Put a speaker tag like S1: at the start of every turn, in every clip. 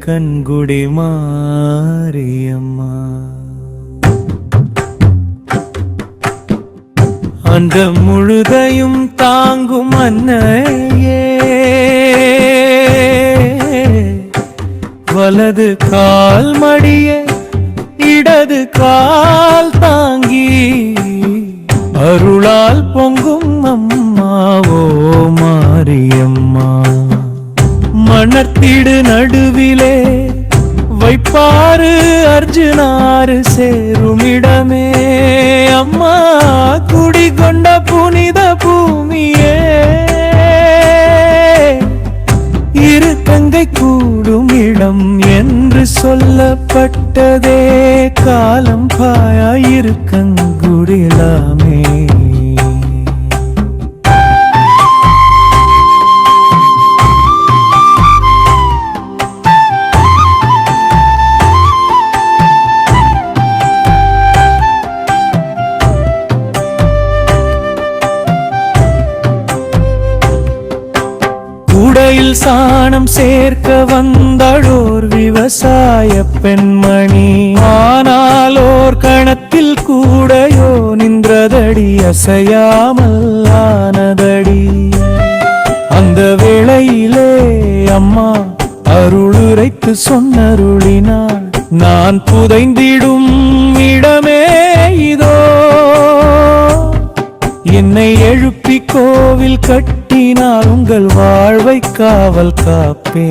S1: கண்குடி மாரியம்மா அந்த முழுதையும் தாங்கும் அன்னையே வலது கால் மடிய இடது கால் தாங்கி அருளால் பொங்கும் அம்மாவோ மாரியம்மா மணத்திடு நடுவிலே வைப்பாரு அர்ஜுனாரு சேருமிடமே அம்மா குடிகொண்ட புனித பூமியே இரு தங்கை கூடும் இடம் என்று சொல்லப்பட்டதே காலம் பாயாயிருக்கங்குடிலாமே கூடையில் சாணம் சேர்க்க வந்தளோர் விவசாய பெண்மணி ஆனாலோர் கணத்தில் கூடையோ நின்றதடி அசையாமல் ஆனதடி அந்த வேளையிலே அம்மா அருளுரைத்து சொன்னருளினாள் நான் புதைந்திடும் இடமே இதோ என்னை எழுப்பி கோவில் கட்டினார் உங்கள் வாழ்வை காவல் காப்பே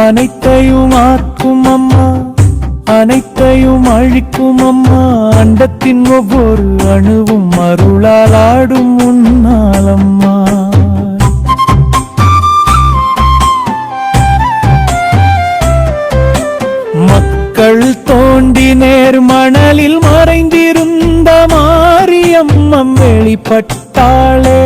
S1: அனைத்தையும் ஆக்கும் அம்மா அனைத்தையும் அழிக்கும் அம்மா அண்டத்தின் ஒவ்வொரு அணுவும் அருளால் ஆடும் உன்னாலம்மா மக்கள் தோண்டி நேர் மணலில் மறைந்திருந்த மாரியம்மம் வெளிப்பட்டாளே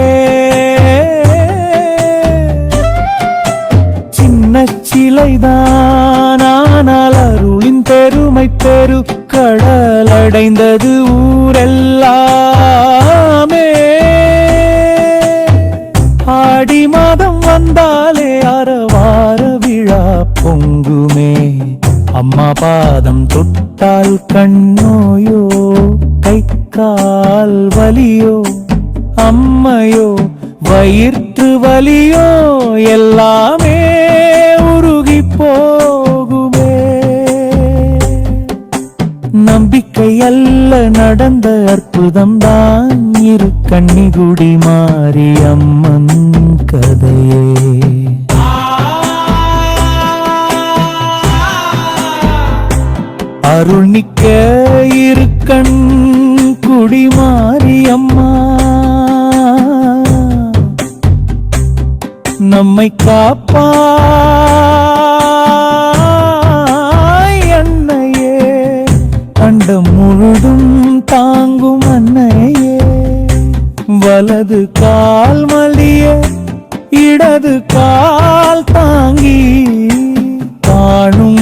S1: சின்ன சிலைதான் ஆனால் அருளின் பெருமை பெருக்கடல் அடைந்தது ஊரெல்லாமே ஆடி மாதம் வந்தாலே அறவார விழா பொங்குமே அம்மா பாதம் தொட்டால் கண்ணோயோ கை கால் வலியோ அம்மையோ வயிற்று வலியோ எல்லாமே உருகி போகுமே நம்பிக்கை அல்ல நடந்த அற்புதம் தான் இரு கன்னிகுடி மாரியம்மன் கதையே அருள் நிக்க இருக்கண் குடி மாரியம்மா நம்மை காப்பாய் அன்னையே அண்டம் முழுதும் தாங்கும் அன்னையே வலது கால் மலிய இடது கால் தாங்கி காணும்